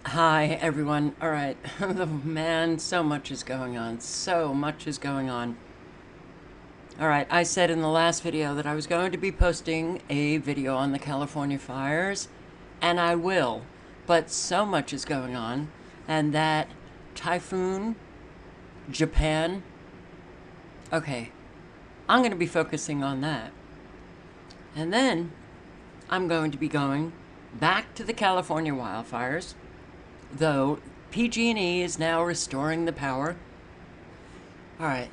Hi, everyone. All right. Man, so much is going on. So much is going on. All right. I said in the last video that I was going to be posting a video on the California fires, and I will. But so much is going on, and that Typhoon, Japan. Okay. I'm going to be focusing on that. And then I'm going to be going back to the California wildfires, though PG&E is now restoring the power. All right.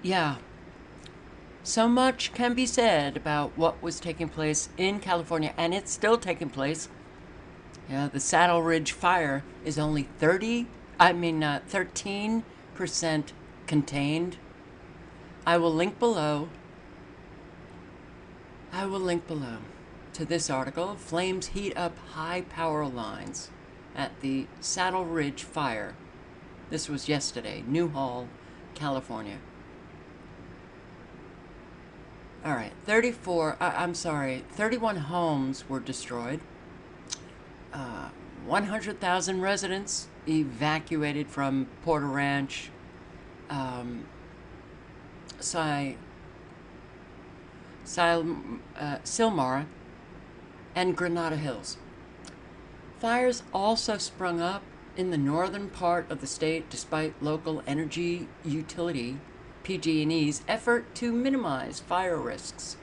Yeah. So much can be said about what was taking place in California, and it's still taking place. Yeah, the Saddle Ridge fire is only 13% contained. I will link below. I will link below to this article. Flames heat up high power lines at the Saddle Ridge fire. This was yesterday, Newhall, California. All right, 31 homes were destroyed. 100,000 residents evacuated from Porter Ranch, Silmara, and Granada Hills. Fires also sprung up in the northern part of the state despite local energy utility PG&E's effort to minimize fire risks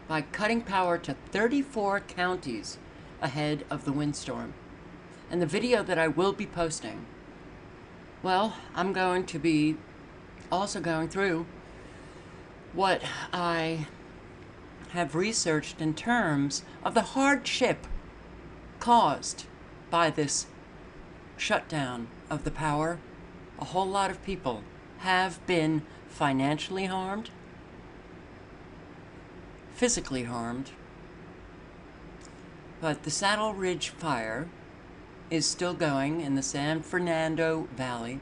by cutting power to 34 counties ahead of the windstorm. And the video that I will be posting, well, I'm going to be also going through what I have researched in terms of the hardship caused by this shutdown of the power. A whole lot of people have been financially harmed, physically harmed, but the Saddle Ridge fire is still going in the San Fernando Valley.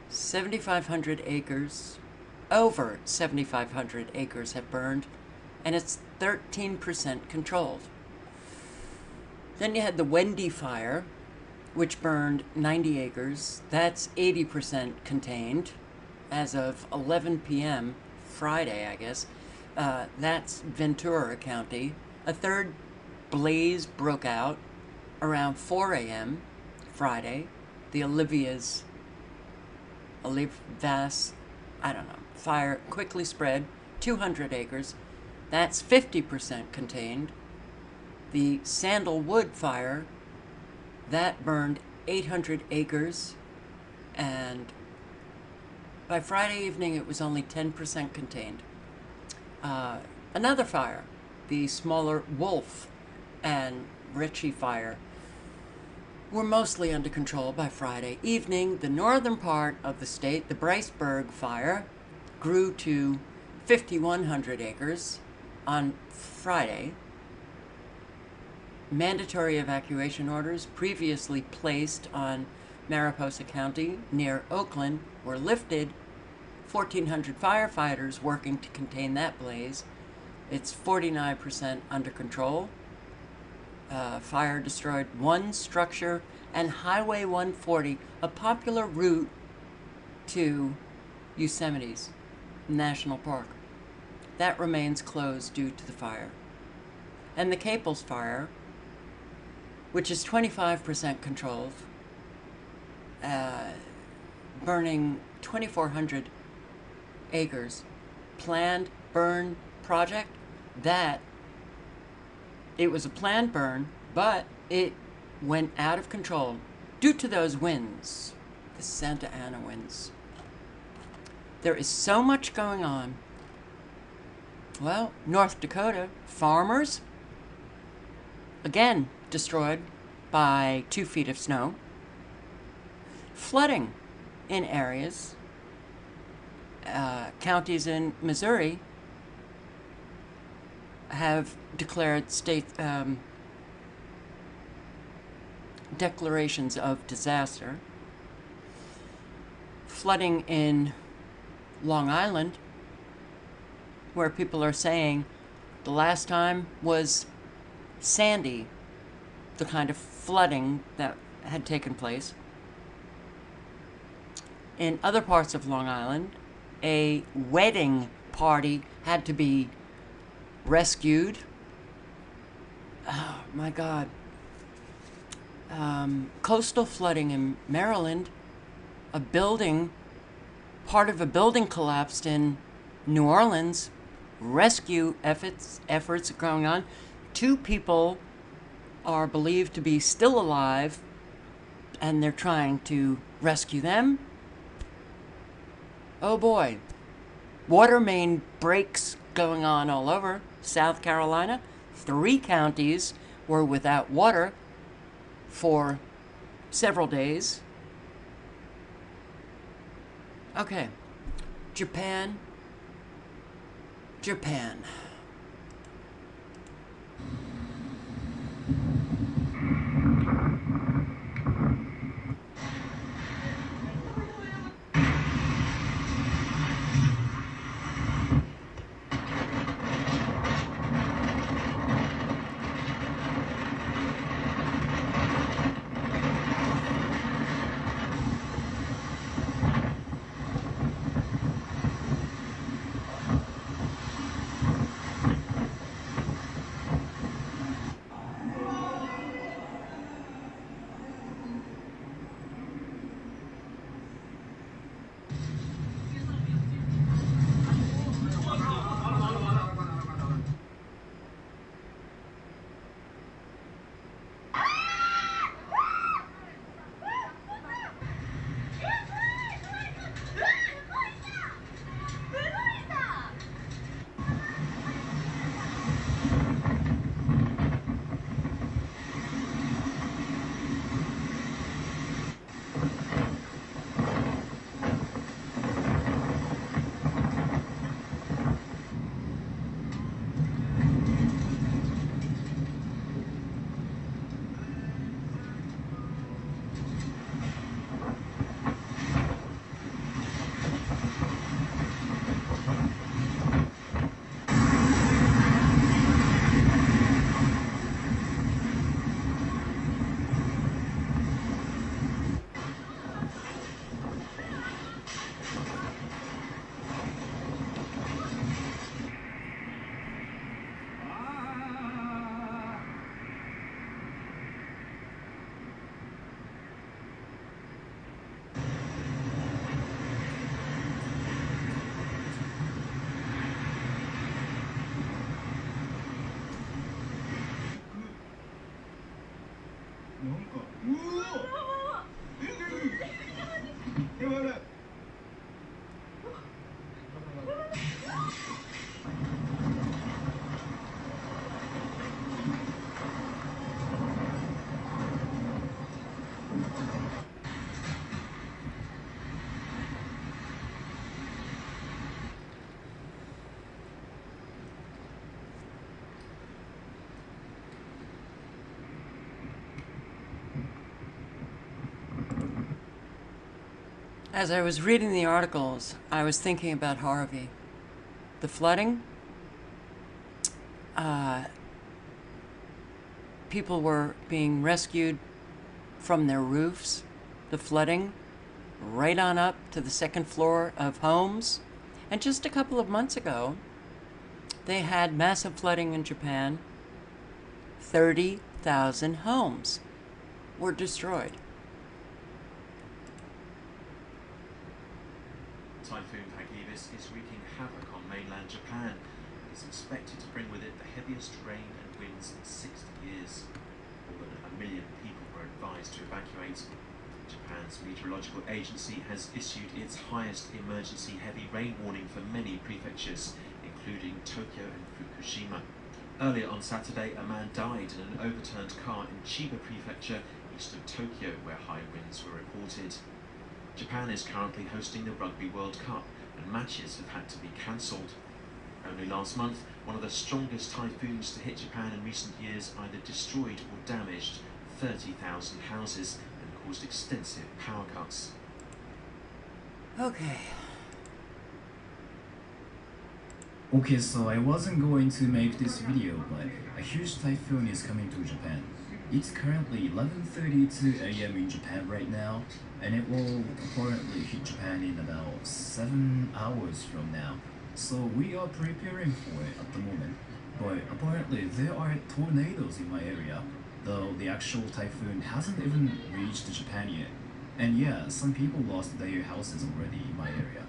7,500 acres, over 7,500 acres have burned, and it's 13% controlled. Then you had the Wendy fire, which burned 90 acres. That's 80% contained as of 11 p.m. Friday, I guess. That's Ventura County. A third blaze broke out around 4 a.m. Friday. The Olivas, I don't know, fire quickly spread, 200 acres. That's 50% contained. The Sandalwood fire, that burned 800 acres, and by Friday evening it was only 10% contained. Another fire, the smaller Wolf and Ritchie fire, were mostly under control by Friday evening. The northern part of the state, the Briceburg fire, grew to 5,100 acres on Friday. Mandatory evacuation orders previously placed on Mariposa County near Oakland were lifted. 1,400 firefighters working to contain that blaze. It's 49% under control. Fire destroyed one structure, and Highway 140, a popular route to Yosemite's National Park, that remains closed due to the fire. And the Caples fire, which is 25% controlled, burning 2,400 acres. Planned burn project, that it was a planned burn, but it went out of control due to those winds, the Santa Ana winds. There is so much going on. Well, North Dakota farmers, again destroyed by 2 feet of snow. Flooding in areas. Counties in Missouri have declared state declarations of disaster. Flooding in Long Island, where people are saying the last time was Sandy, the kind of flooding that had taken place. In other parts of Long Island, a wedding party had to be rescued. Oh my God. Coastal flooding in Maryland, part of a building collapsed in New Orleans. Rescue efforts are going on. 2 people are believed to be still alive, and they're trying to rescue them. Oh boy. Water main breaks going on all over South Carolina. 3 counties were without water for several days. Okay. Japan. As I was reading the articles, I was thinking about Harvey. The flooding, people were being rescued from their roofs. The flooding, right on up to the second floor of homes. And just a couple of months ago, they had massive flooding in Japan. 30,000 homes were destroyed. Typhoon Hagibis is wreaking havoc on mainland Japan. It is expected to bring with it the heaviest rain and winds in 60 years. More than 1 million people were advised to evacuate. Japan's meteorological agency has issued its highest emergency heavy rain warning for many prefectures, including Tokyo and Fukushima. Earlier on Saturday, a man died in an overturned car in Chiba Prefecture, east of Tokyo, where high winds were reported. Japan is currently hosting the Rugby World Cup, and matches have had to be cancelled. Only last month, one of the strongest typhoons to hit Japan in recent years either destroyed or damaged 30,000 houses and caused extensive power cuts. Okay. Okay, so I wasn't going to make this video, but a huge typhoon is coming to Japan. It's currently 11:32 a.m. in Japan right now, and it will apparently hit Japan in about 7 hours from now. So we are preparing for it at the moment. But apparently there are tornadoes in my area, though the actual typhoon hasn't even reached Japan yet. And yeah, some people lost their houses already in my area.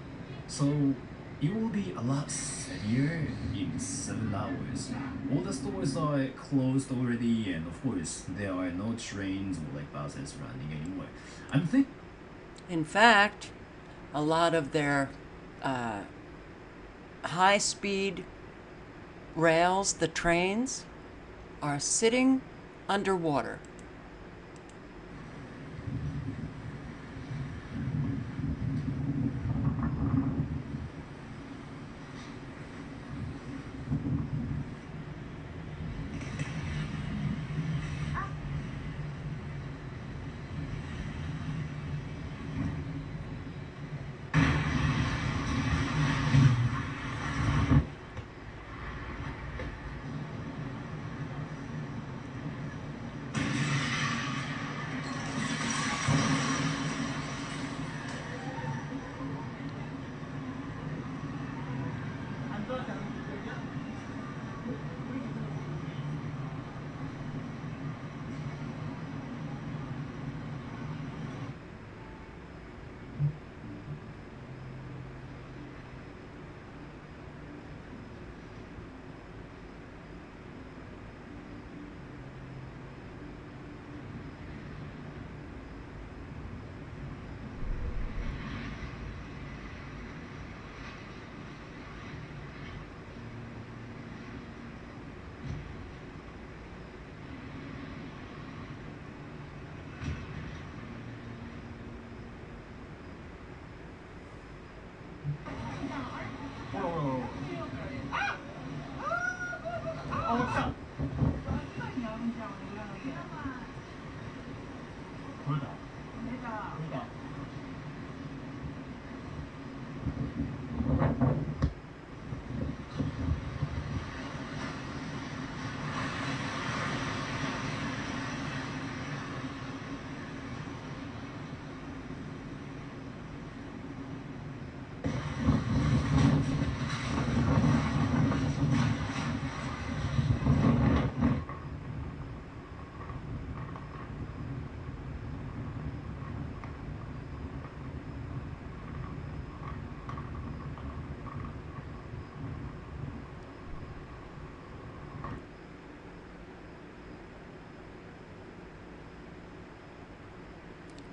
So it will be a lot severe in 7 hours. All the stores are closed already, and of course, there are no trains or like buses running anymore. I'm thinking. In fact, a lot of their high-speed rails, the trains, are sitting underwater.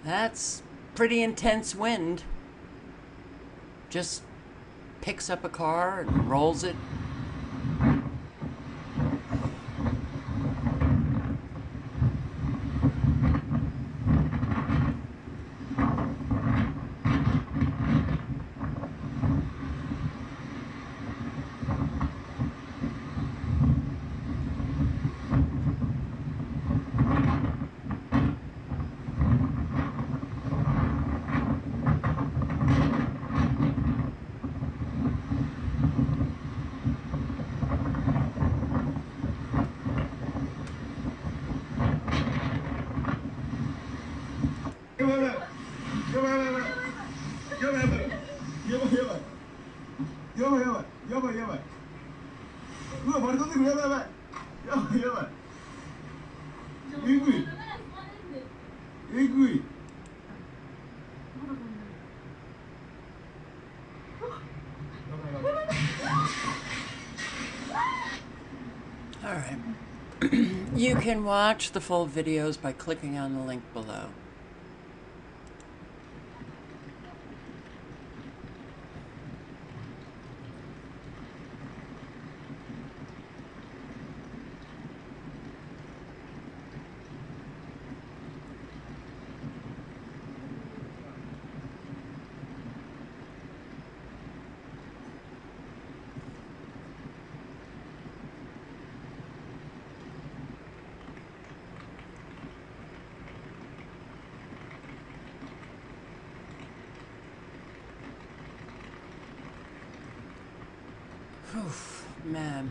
That's pretty intense wind. Just picks up a car and rolls it. All right. You can watch the full videos by clicking on the link below. Man.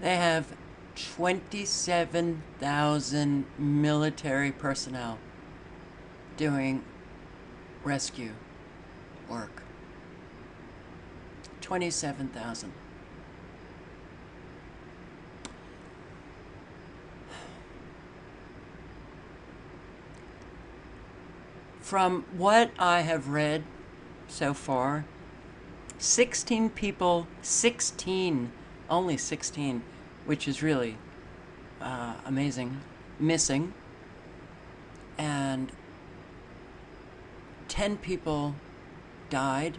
They have 27,000 military personnel doing rescue work. 27,000. From what I have read so far, 16 people, 16, only 16, which is really amazing, missing. And 10 people died.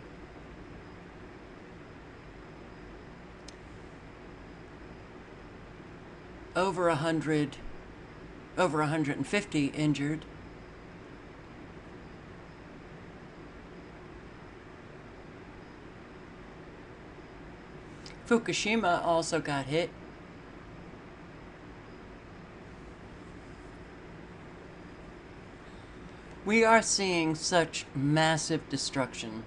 Over 150 injured. Fukushima also got hit. We are seeing such massive destruction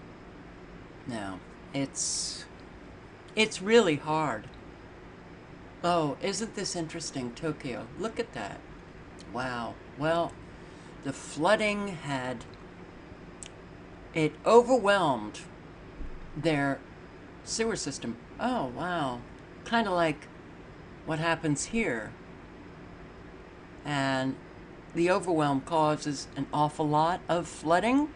now. It's really hard. Oh, isn't this interesting? Tokyo. Look at that. Wow. Well, the flooding it overwhelmed their sewer system. Oh, wow. Kind of like what happens here. And the overwhelm causes an awful lot of flooding.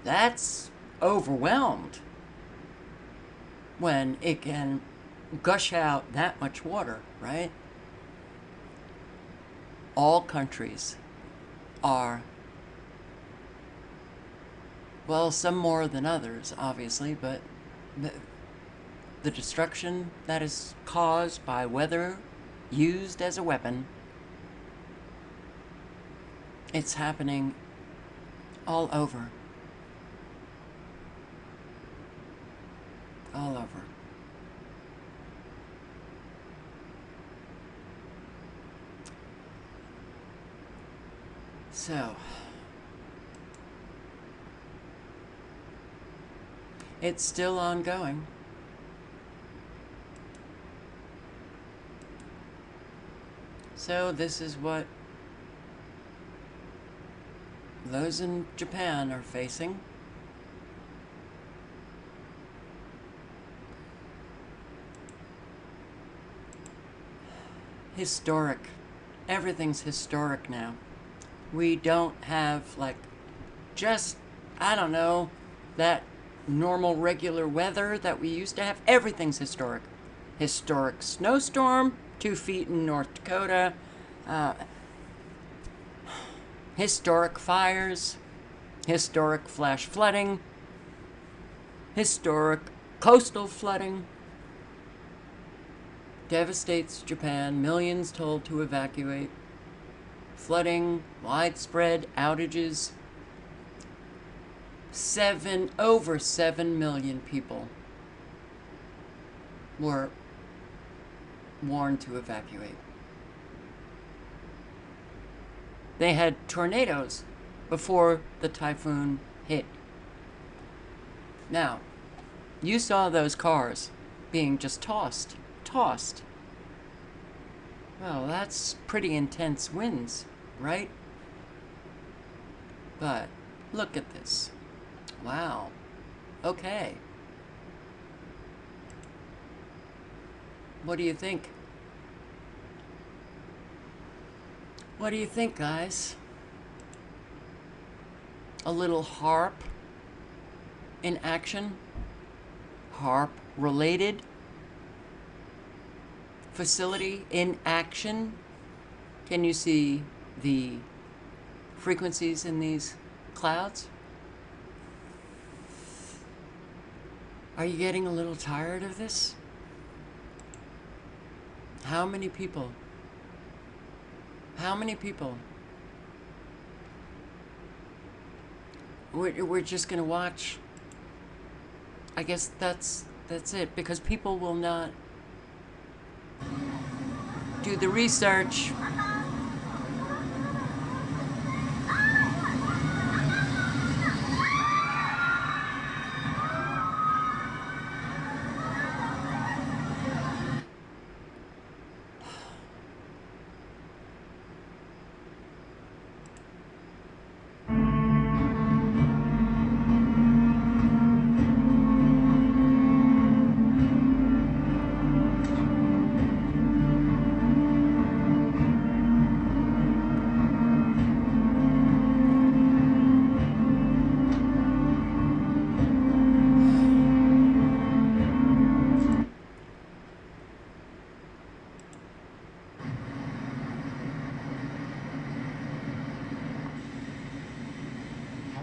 That's overwhelmed when it can gush out that much water, right? All countries are, well, some more than others, obviously, but the destruction that is caused by weather used as a weapon, it's happening all over. All over. So, it's still ongoing. So this is what those in Japan are facing. Historic. Everything's historic now. We don't have, like, just, I don't know, that normal regular weather that we used to have. Everything's historic. Historic snowstorm, 2 feet in North Dakota. Historic fires. Historic flash flooding. Historic coastal flooding. Devastates Japan. Millions told to evacuate. Flooding, widespread outages. Over 7 million people were warned to evacuate. They had tornadoes before the typhoon hit. Now, you saw those cars being just tossed. Well, that's pretty intense winds, right? But look at this. Wow. Okay. What do you think? What do you think, guys? A little HAARP in action? HAARP related facility in action? Can you see the frequencies in these clouds? Are you getting a little tired of this? How many people? How many people? We're just gonna watch. I guess that's it, because people will not do the research.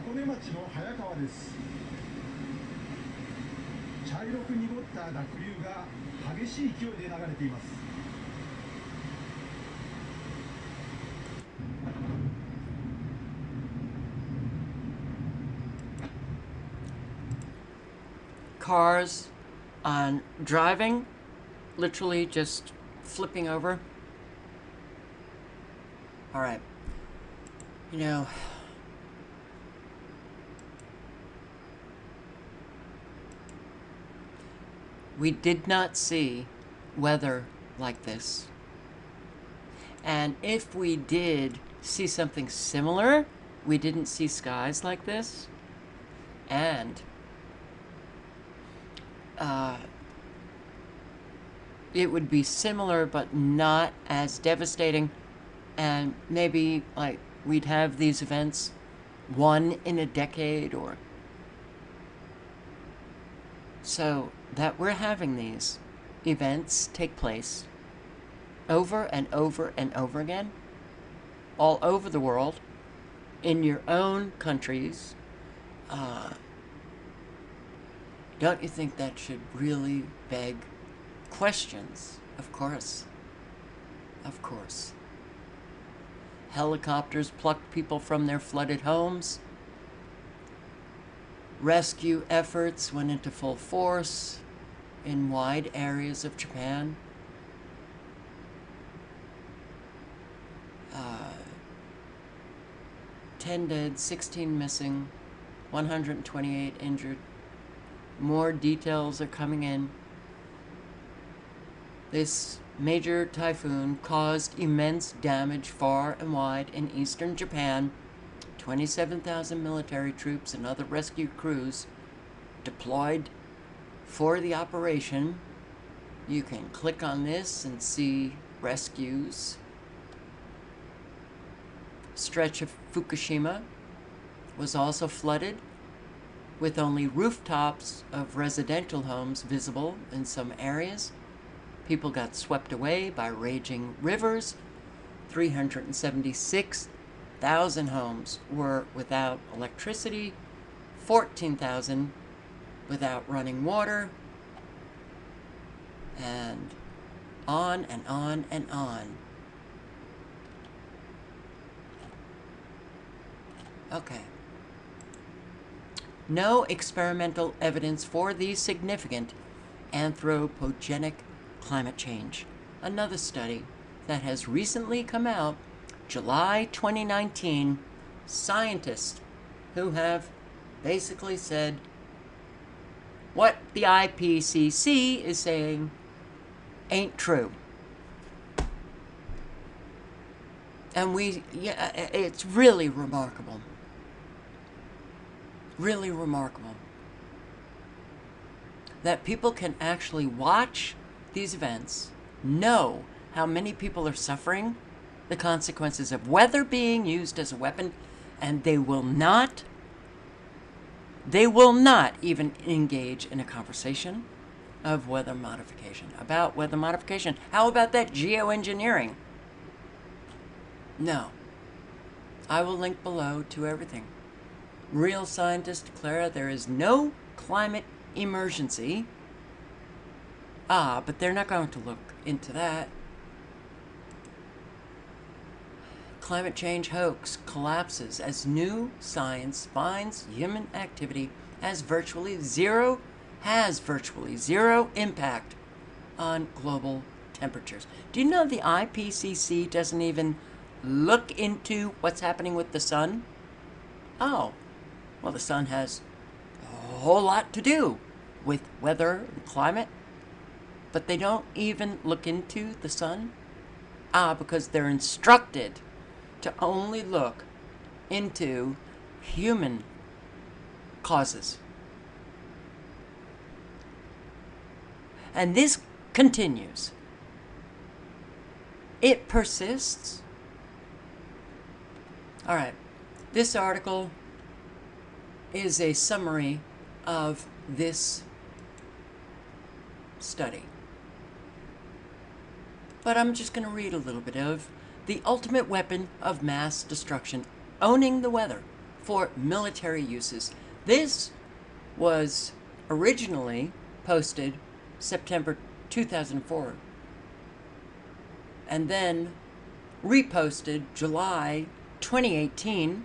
箱根町の早川です。茶色く濁った濁流が激しい勢いで流れています。Cars on driving, literally just flipping over. All right. You know, we did not see weather like this. And if we did see something similar, we didn't see skies like this. And it would be similar but not as devastating, and maybe like we'd have these events one in a decade or so. That we're having these events take place over and over and over again all over the world, in your own countries, don't you think that should really beg questions? Of course. Of course. Helicopters plucked people from their flooded homes. Rescue efforts went into full force in wide areas of Japan. 10 dead, 16 missing, 128 injured. More details are coming in. This major typhoon caused immense damage far and wide in eastern Japan. 27,000 military troops and other rescue crews deployed for the operation. You can click on this and see rescues. Stretch of Fukushima was also flooded, with only rooftops of residential homes visible in some areas. People got swept away by raging rivers. 376,000 homes were without electricity, 14,000 without running water, and on and on and on. Okay. No experimental evidence for the significant anthropogenic climate change. Another study that has recently come out, July 2019, scientists who have basically said what the IPCC is saying ain't true. And it's really remarkable. Really remarkable that people can actually watch these events, know how many people are suffering the consequences of weather being used as a weapon, and they will not even engage in a conversation of weather modification, about weather modification. How about that geoengineering? No. I will link below to everything. Real scientists declare there is no climate emergency. But they're not going to look into that. Climate change hoax collapses as new science finds human activity has virtually zero impact on global temperatures. Do you know the IPCC doesn't even look into what's happening with the sun? Oh, well, the sun has a whole lot to do with weather and climate, but they don't even look into the sun? Because they're instructed to only look into human causes. And this continues. It persists. All right, this article is a summary of this study. But I'm just going to read a little bit of the ultimate weapon of mass destruction, owning the weather for military uses. This was originally posted September 2004 and then reposted July 2018.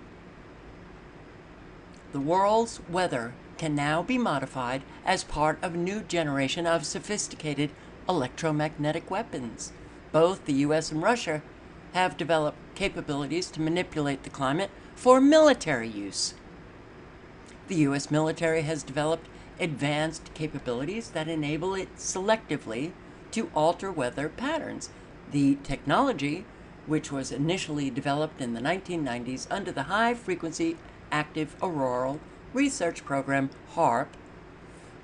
The world's weather can now be modified as part of a new generation of sophisticated electromagnetic weapons. Both the US and Russia have developed capabilities to manipulate the climate for military use. The US military has developed advanced capabilities that enable it selectively to alter weather patterns. The technology, which was initially developed in the 1990s under the High Frequency Active Auroral Research Program, HAARP,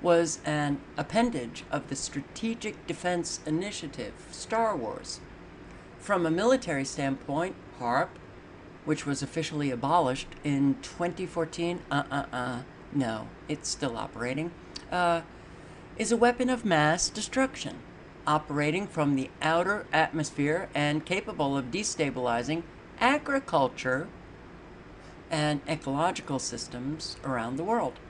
was an appendage of the Strategic Defense Initiative, Star Wars. From a military standpoint, HAARP, which was officially abolished in 2014, no, it's still operating, is a weapon of mass destruction, operating from the outer atmosphere and capable of destabilizing agriculture and ecological systems around the world.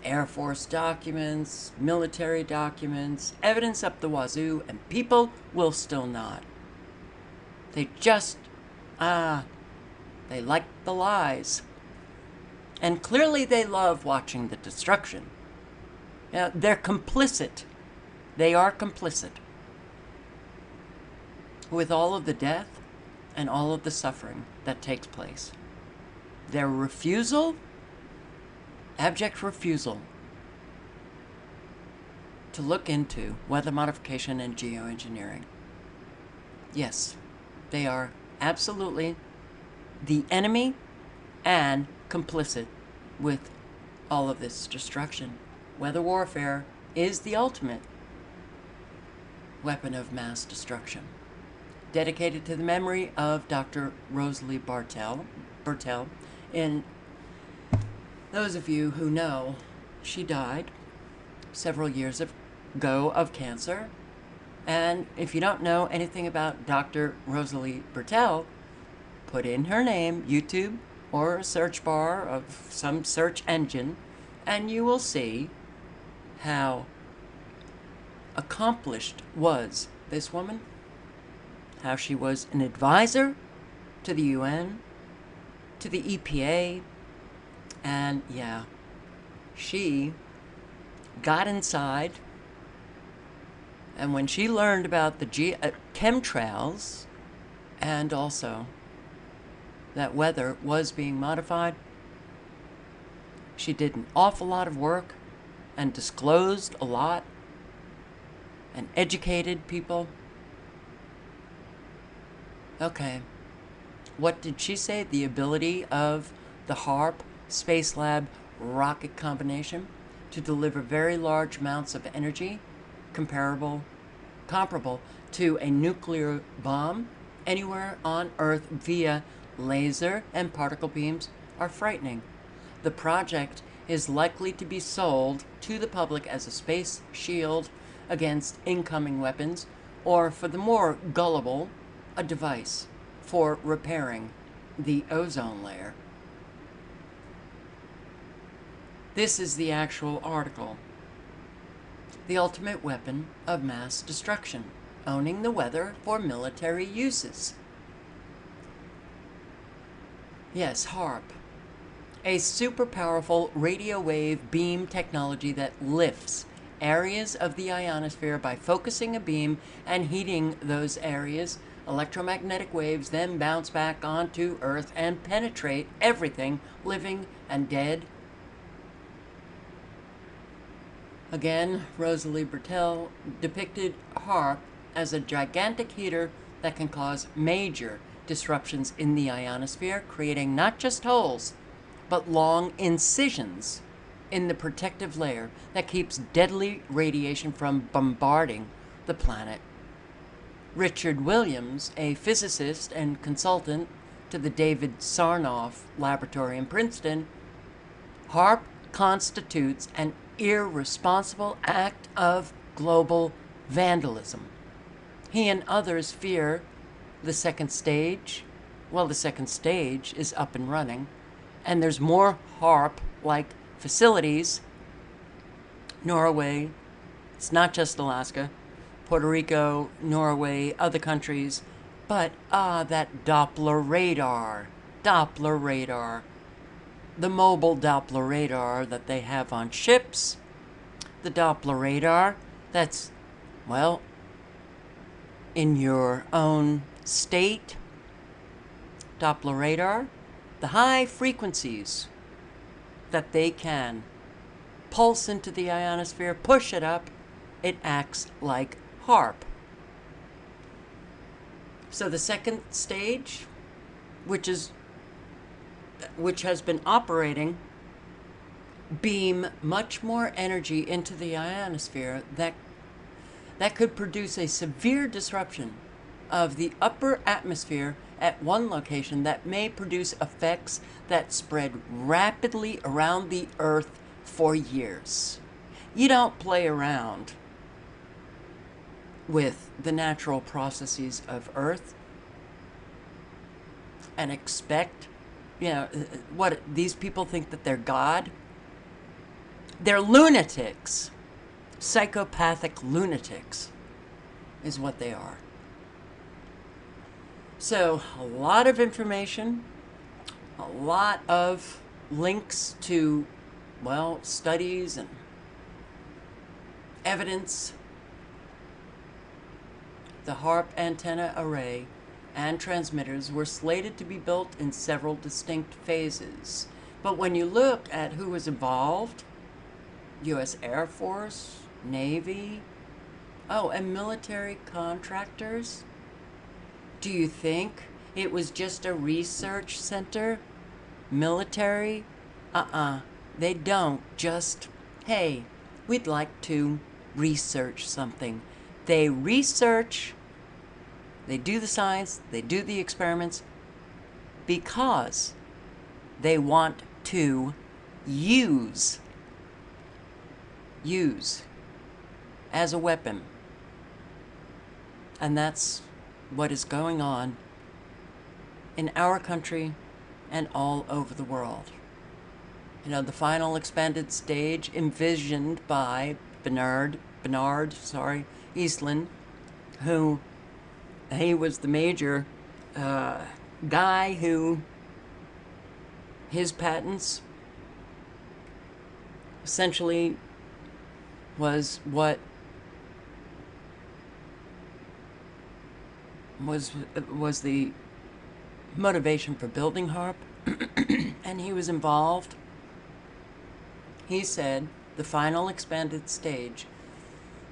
Air Force documents, military documents, evidence up the wazoo, and people will still nod. They just, they like the lies. And clearly they love watching the destruction. Now, they're complicit. They are complicit with all of the death and all of the suffering that takes place. Their refusal, abject refusal, to look into weather modification and geoengineering. Yes, they are absolutely the enemy and complicit with all of this destruction. Weather warfare is the ultimate weapon of mass destruction. Dedicated to the memory of Dr. Rosalie Bertell. And those of you who know, she died several years ago of cancer. And if you don't know anything about Dr. Rosalie Bertell, put in her name, YouTube, or a search bar of some search engine, and you will see how accomplished was this woman, how she was an advisor to the UN, to the EPA, and yeah, she got inside, and when she learned about the chemtrails, and also that weather was being modified, she did an awful lot of work and disclosed a lot and educated people. Okay, what did she say? The ability of the HAARP Space Lab rocket combination to deliver very large amounts of energy comparable to a nuclear bomb anywhere on Earth via laser and particle beams are frightening. The project is likely to be sold to the public as a space shield against incoming weapons, or for the more gullible, a device for repairing the ozone layer. This is the actual article. The ultimate weapon of mass destruction, owning the weather for military uses. Yes, HAARP, a super powerful radio wave beam technology that lifts areas of the ionosphere by focusing a beam and heating those areas. Electromagnetic waves then bounce back onto Earth and penetrate everything living and dead. Again, Rosalie Bertell depicted HAARP as a gigantic heater that can cause major disruptions in the ionosphere, creating not just holes, but long incisions in the protective layer that keeps deadly radiation from bombarding the planet. Richard Williams, a physicist and consultant to the David Sarnoff Laboratory in Princeton, HAARP constitutes an irresponsible act of global vandalism. He and others fear the second stage Well, the second stage is up and running, and there's more HAARP-like facilities. Norway, it's not just Alaska, Puerto Rico, Norway, other countries, but that Doppler radar, the mobile Doppler radar that they have on ships, the Doppler radar that's, well, in your own state, Doppler radar, the high frequencies that they can pulse into the ionosphere, push it up, it acts like HAARP. So the second stage, which has been operating, beam much more energy into the ionosphere that could produce a severe disruption of the upper atmosphere at one location that may produce effects that spread rapidly around the Earth for years. You don't play around with the natural processes of Earth and expect, what, these people think that they're God? They're lunatics. Psychopathic lunatics is what they are. So, a lot of information, a lot of links to, well, studies and evidence. The HAARP antenna array and transmitters were slated to be built in several distinct phases. But when you look at who was involved, U.S. Air Force, Navy, and military contractors, do you think it was just a research center? Military? They don't just, hey, we'd like to research something. They research, they do the science, they do the experiments because they want to use as a weapon. And that's what is going on in our country and all over the world. The final expanded stage envisioned by Bernard Eastland, who he was the major guy who his patents essentially was what was the motivation for building HAARP, and he was involved. He said the final expanded stage,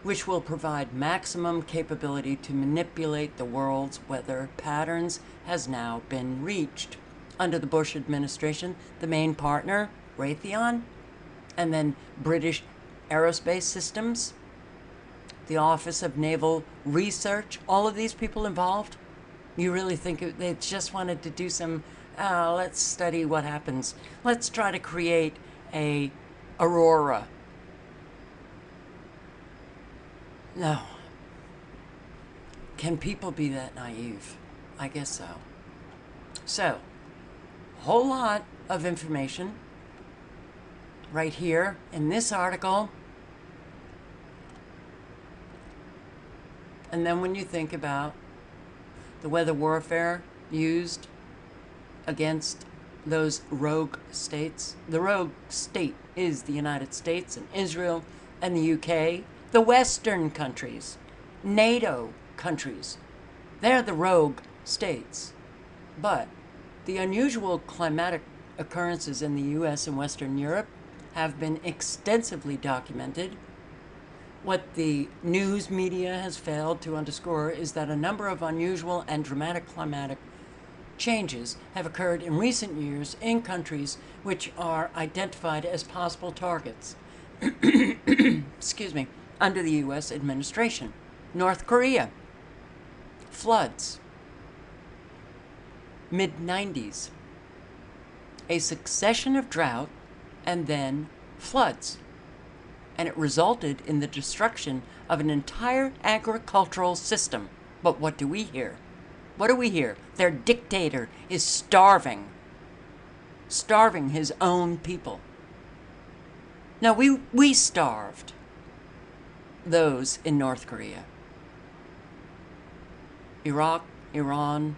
which will provide maximum capability to manipulate the world's weather patterns, has now been reached. Under the Bush administration, the main partner, Raytheon, and then British Aerospace Systems, the Office of Naval Research, all of these people involved, you really think they just wanted to do some, let's study what happens. Let's try to create a aurora. No. Can people be that naive? I guess so. So, a whole lot of information right here in this article. And then when you think about the weather warfare used against those rogue states, the rogue state is the United States and Israel and the UK, the Western countries, NATO countries. They're the rogue states. But the unusual climatic occurrences in the US and Western Europe have been extensively documented. What the news media has failed to underscore is that a number of unusual and dramatic climatic changes have occurred in recent years in countries which are identified as possible targets excuse me, under the U.S. administration. North Korea, floods, mid-90s, a succession of drought and then floods. And it resulted in the destruction of an entire agricultural system. But what do we hear? What do we hear? Their dictator is starving his own people. Now, we starved those in North Korea, Iraq, Iran,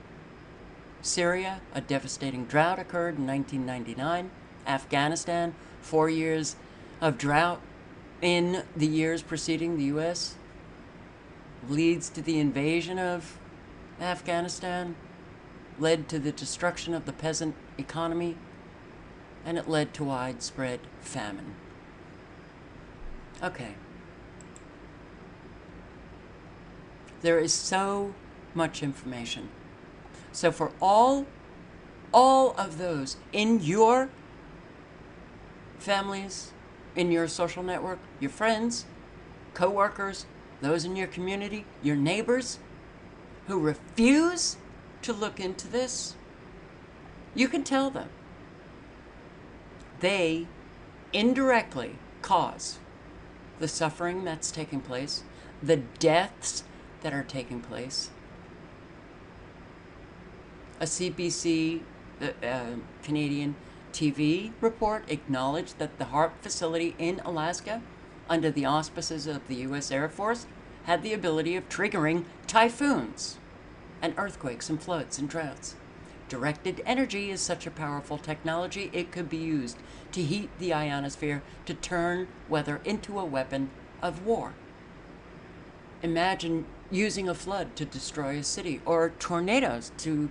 Syria. A devastating drought occurred in 1999. Afghanistan, 4 years of drought in the years preceding the U.S. leads to the invasion of Afghanistan, led to the destruction of the peasant economy, and it led to widespread famine. Okay. There is so much information. So for all of those in your families, in your social network, your friends, co-workers, those in your community, your neighbors who refuse to look into this, you can tell them they indirectly cause the suffering that's taking place, the deaths that are taking place. A CBC Canadian TV report acknowledged that the HARP facility in Alaska, under the auspices of the U.S. Air Force, had the ability of triggering typhoons and earthquakes and floods and droughts. Directed energy is such a powerful technology, it could be used to heat the ionosphere to turn weather into a weapon of war. Imagine using a flood to destroy a city, or tornadoes to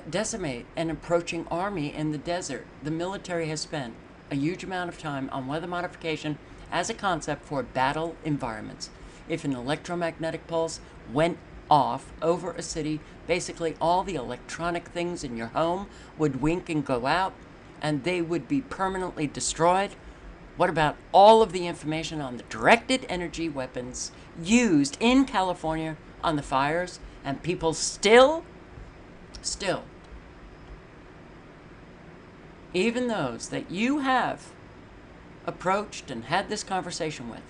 decimate an approaching army in the desert. The military has spent a huge amount of time on weather modification as a concept for battle environments. If an electromagnetic pulse went off over a city, basically all the electronic things in your home would wink and go out, and they would be permanently destroyed. What about all of the information on the directed energy weapons used in California on the fires, and people still, even those that you have approached and had this conversation with,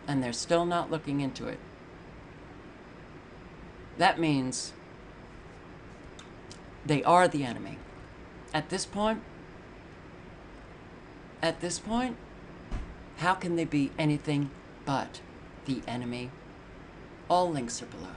and they're still not looking into it. That means they are the enemy. At this point, how can they be anything but the enemy? All links are below.